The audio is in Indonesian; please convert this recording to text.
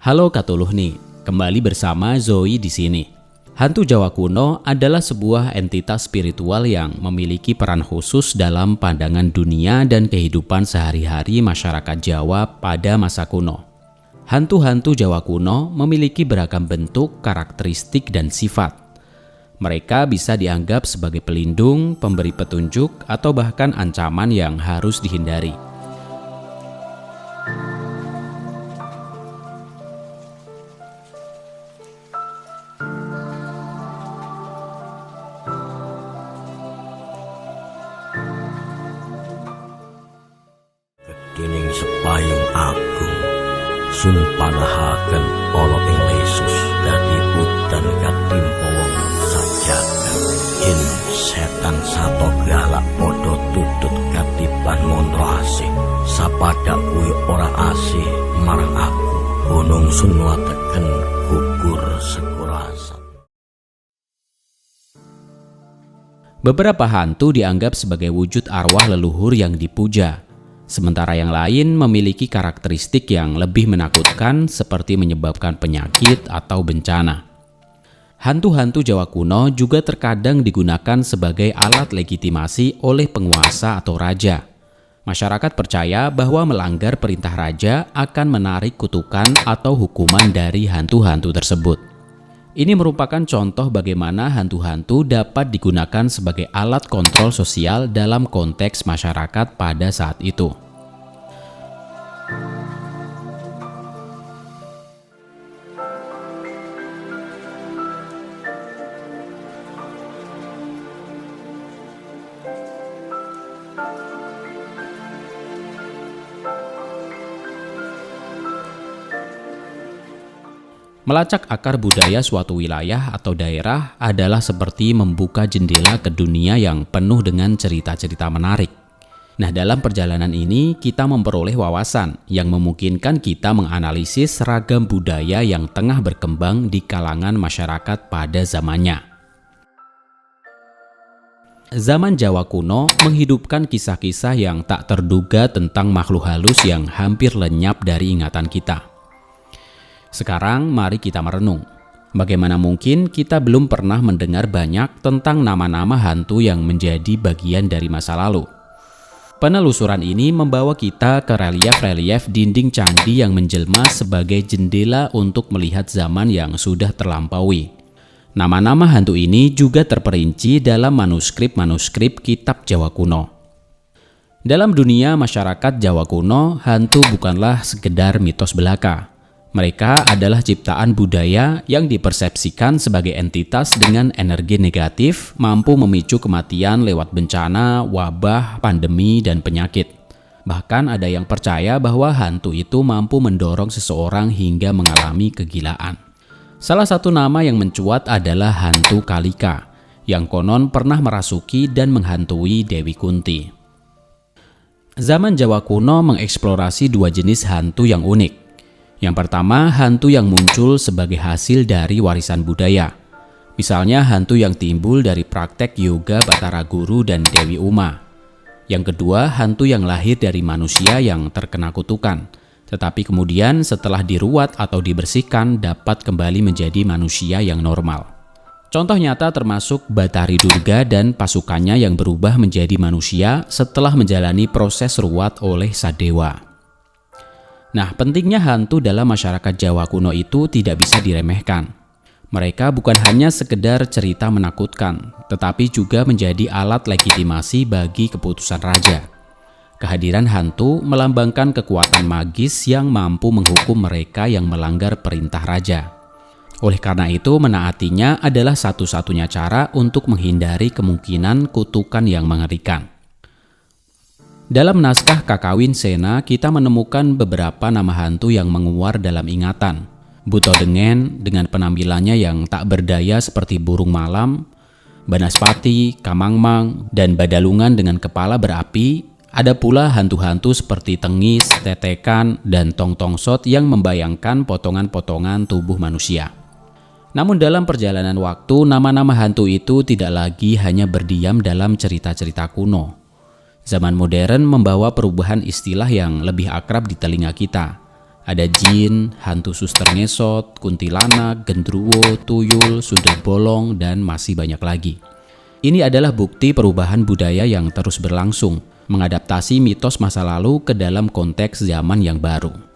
Halo Katuluh nih, kembali bersama Zoe di sini. Hantu Jawa kuno adalah sebuah entitas spiritual yang memiliki peran khusus dalam pandangan dunia dan kehidupan sehari-hari masyarakat Jawa pada masa kuno. Hantu-hantu Jawa kuno memiliki beragam bentuk, karakteristik, dan sifat. Mereka bisa dianggap sebagai pelindung, pemberi petunjuk, atau bahkan ancaman yang harus dihindari. Dening sepayung agung sun panahaken ana ing lesus dadi udan katimpa wong sajagat jin setan sato galak padha tutut katiban mantra asih sapada kuwi ora asih marang aku gunung sun wateken gugur sekurasa. Beberapa hantu dianggap sebagai wujud arwah leluhur yang dipuja. Sementara yang lain memiliki karakteristik yang lebih menakutkan seperti menyebabkan penyakit atau bencana. Hantu-hantu Jawa kuno juga terkadang digunakan sebagai alat legitimasi oleh penguasa atau raja. Masyarakat percaya bahwa melanggar perintah raja akan menarik kutukan atau hukuman dari hantu-hantu tersebut. Ini merupakan contoh bagaimana hantu-hantu dapat digunakan sebagai alat kontrol sosial dalam konteks masyarakat pada saat itu. Melacak akar budaya suatu wilayah atau daerah adalah seperti membuka jendela ke dunia yang penuh dengan cerita-cerita menarik. Nah, dalam perjalanan ini kita memperoleh wawasan yang memungkinkan kita menganalisis ragam budaya yang tengah berkembang di kalangan masyarakat pada zamannya. Zaman Jawa kuno menghidupkan kisah-kisah yang tak terduga tentang makhluk halus yang hampir lenyap dari ingatan kita. Sekarang mari kita merenung, bagaimana mungkin kita belum pernah mendengar banyak tentang nama-nama hantu yang menjadi bagian dari masa lalu. Penelusuran ini membawa kita ke relief-relief dinding candi yang menjelma sebagai jendela untuk melihat zaman yang sudah terlampaui. Nama-nama hantu ini juga terperinci dalam manuskrip-manuskrip kitab Jawa kuno. Dalam dunia masyarakat Jawa kuno, hantu bukanlah sekedar mitos belaka. Mereka adalah ciptaan budaya yang dipersepsikan sebagai entitas dengan energi negatif, mampu memicu kematian lewat bencana, wabah, pandemi, dan penyakit. Bahkan ada yang percaya bahwa hantu itu mampu mendorong seseorang hingga mengalami kegilaan. Salah satu nama yang mencuat adalah hantu Kalika, yang konon pernah merasuki dan menghantui Dewi Kunti. Zaman Jawa kuno mengeksplorasi dua jenis hantu yang unik. Yang pertama, hantu yang muncul sebagai hasil dari warisan budaya. Misalnya hantu yang timbul dari praktek yoga Batara Guru dan Dewi Uma. Yang kedua, hantu yang lahir dari manusia yang terkena kutukan, tetapi kemudian setelah diruat atau dibersihkan dapat kembali menjadi manusia yang normal. Contoh nyata termasuk Batari Durga dan pasukannya yang berubah menjadi manusia setelah menjalani proses ruat oleh Sadewa. Nah, pentingnya hantu dalam masyarakat Jawa kuno itu tidak bisa diremehkan. Mereka bukan hanya sekedar cerita menakutkan, tetapi juga menjadi alat legitimasi bagi keputusan raja. Kehadiran hantu melambangkan kekuatan magis yang mampu menghukum mereka yang melanggar perintah raja. Oleh karena itu, menaatinya adalah satu-satunya cara untuk menghindari kemungkinan kutukan yang mengerikan. Dalam naskah Kakawin Sena, kita menemukan beberapa nama hantu yang menguar dalam ingatan. Buto Dengen dengan penampilannya yang tak berdaya seperti burung malam, Banaspati, Kamangmang, dan Badalungan dengan kepala berapi. Ada pula hantu-hantu seperti Tengis, Tetekan, dan Tongtongsot yang membayangkan potongan-potongan tubuh manusia. Namun dalam perjalanan waktu, nama-nama hantu itu tidak lagi hanya berdiam dalam cerita-cerita kuno. Zaman modern membawa perubahan istilah yang lebih akrab di telinga kita. Ada jin, hantu suster ngesot, kuntilanak, gendruwo, tuyul, sundel bolong, dan masih banyak lagi. Ini adalah bukti perubahan budaya yang terus berlangsung, mengadaptasi mitos masa lalu ke dalam konteks zaman yang baru.